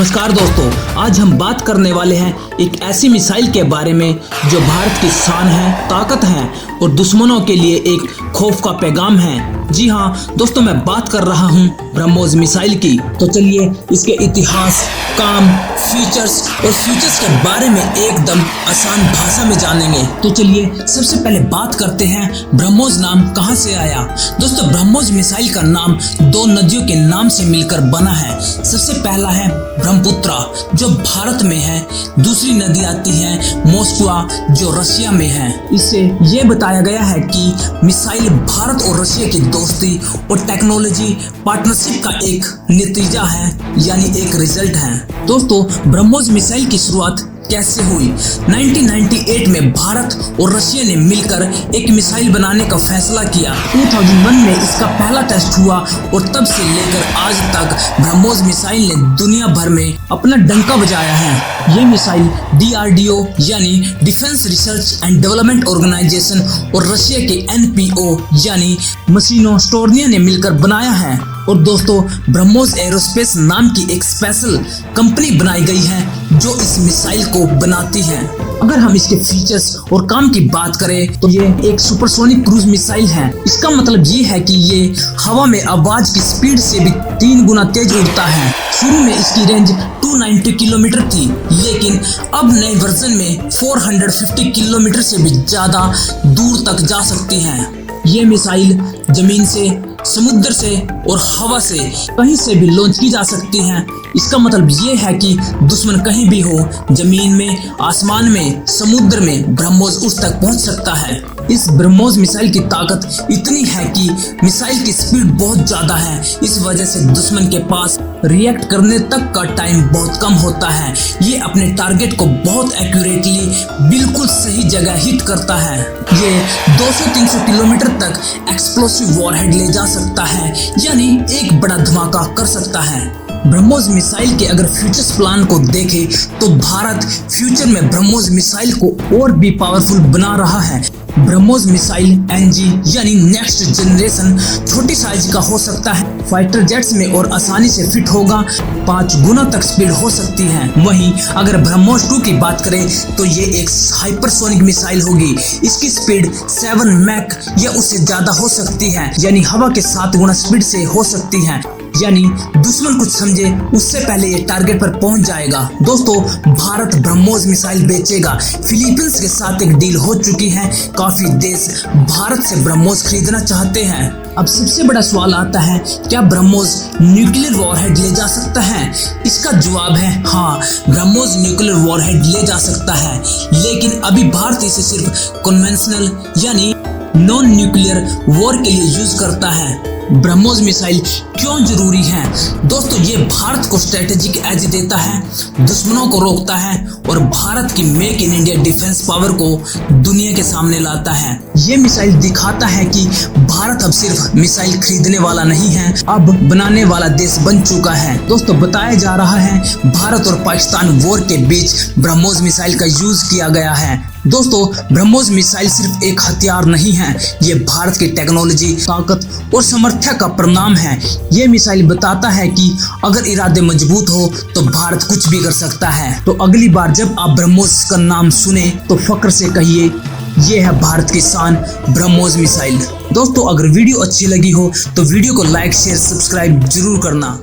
नमस्कार दोस्तों, आज हम बात करने वाले हैं एक ऐसी मिसाइल के बारे में जो भारत की शान है, ताकत है और दुश्मनों के लिए एक खौफ का पैगाम है। जी हाँ दोस्तों, मैं बात कर रहा हूँ ब्रह्मोस मिसाइल की। तो चलिए इसके इतिहास, काम, फीचर्स और फ्यूचर्स के बारे में एकदम आसान भाषा में जानेंगे। तो चलिए सबसे पहले बात करते हैं ब्रह्मोस नाम कहाँ से आया। दोस्तों, ब्रह्मोस मिसाइल का नाम दो नदियों के नाम से मिलकर बना है। सबसे पहला है ब्रह्मपुत्रा जो भारत में है, दूसरी नदी आती है मोस्कवा जो रशिया में है। इससे ये बताया गया है कि मिसाइल भारत और रशिया की दोस्ती और टेक्नोलॉजी पार्टनरशिप का एक नतीजा है, यानी एक रिजल्ट है। दोस्तों, ब्रह्मोस मिसाइल की शुरुआत कैसे हुई? 1998 में भारत और रशिया ने मिलकर एक मिसाइल बनाने का फैसला किया। 2001 में इसका पहला टेस्ट हुआ और तब से लेकर आज तक ब्रह्मोस मिसाइल ने दुनिया भर में अपना डंका बजाया है। ये मिसाइल DRDO यानी defence research and development organisation और रशिया के NPO यानी मशीनोस्टोर्निया ने मिलकर बनाया है। और दोस्तों, ब्रह्मोस एरोस्पेस नाम की एक स्पेशल कंपनी बनाई गई है जो इस मिसाइल को बनाती है। अगर हम इसके फीचर्स और काम की बात करें तो ये एक सुपरसोनिक क्रूज मिसाइल है। इसका मतलब ये है कि ये हवा में आवाज की स्पीड से भी 3 गुना तेज उड़ता है। शुरू में इसकी रेंज 290 किलोमीटर थी, लेकिन अब नए वर्जन में 450 किलोमीटर से भी ज्यादा दूर तक जा सकती है। ये मिसाइल जमीन से, समुद्र से और हवा से कहीं से भी लॉन्च की जा सकती हैं। इसका मतलब ये है कि दुश्मन कहीं भी हो, जमीन में, आसमान में, समुद्र में, ब्रह्मोस उस तक पहुंच सकता है। इस ब्रह्मोस मिसाइल की ताकत इतनी है कि मिसाइल की स्पीड बहुत ज्यादा है। इस वजह से दुश्मन के पास रिएक्ट करने तक का टाइम बहुत कम होता है। ये अपने टारगेट को बहुत एक्यूरेटली, बिल्कुल सही जगह हिट करता है। ये 200-300 किलोमीटर तक एक्सप्लोसिव वॉरहेड ले जा सकता है, यानी एक बड़ा धमाका कर सकता है। ब्रह्मोस मिसाइल के अगर फ्यूचर्स प्लान को देखें तो भारत फ्यूचर में ब्रह्मोस मिसाइल को और भी पावरफुल बना रहा है। ब्रह्मोस मिसाइल NG यानी नेक्स्ट जनरेशन छोटी साइज का हो सकता है, फाइटर जेट्स में और आसानी से फिट होगा, 5 गुना तक स्पीड हो सकती है। वहीं अगर ब्रह्मोस 2 की बात करें तो ये एक हाइपरसोनिक मिसाइल होगी। इसकी स्पीड 7 मैक या उससे ज्यादा हो सकती है, यानी हवा के 7 गुना स्पीड से हो सकती है। यानी दुश्मन कुछ समझे उससे पहले ये टारगेट पर पहुंच जाएगा। दोस्तों, भारत ब्रह्मोस मिसाइल बेचेगा। फिलीपींस के साथ एक डील हो चुकी है। काफी देश भारत से ब्रह्मोस खरीदना चाहते हैं। अब सबसे बड़ा सवाल आता है, क्या ब्रह्मोस न्यूक्लियर वॉरहेड ले जा सकता है? इसका जवाब है हाँ, ब्रह्मोस न्यूक्लियर वॉरहेड ले जा सकता है, लेकिन अभी भारत इसे सिर्फ कन्वेंशनल यानी नॉन न्यूक्लियर वॉर के लिए यूज करता है। ब्रह्मोस मिसाइल क्यों जरूरी है? दोस्तों, ये भारत को स्ट्रेटेजिक एज देता है, दुश्मनों को रोकता है और भारत की make in India defence power को दुनिया के सामने लाता है। ये मिसाइल दिखाता है कि भारत अब सिर्फ मिसाइल खरीदने वाला नहीं है, अब बनाने वाला देश बन चुका है। दोस्तों, बताया जा रहा है भारत और पाकिस्तान वॉर के बीच ब्रह्मोस मिसाइल का यूज किया गया है। दोस्तों, ब्रह्मोस मिसाइल सिर्फ एक हथियार नहीं है, ये भारत की टेक्नोलॉजी, ताकत और सामर्थ्य का परिणाम है। ये मिसाइल बताता है कि अगर इरादे मजबूत हो तो भारत कुछ भी कर सकता है। तो अगली बार जब आप ब्रह्मोस का नाम सुने तो फक्र से कहिए, ये है भारत की शान ब्रह्मोस मिसाइल। दोस्तों, अगर वीडियो अच्छी लगी हो तो वीडियो को लाइक, शेयर, सब्सक्राइब जरूर करना।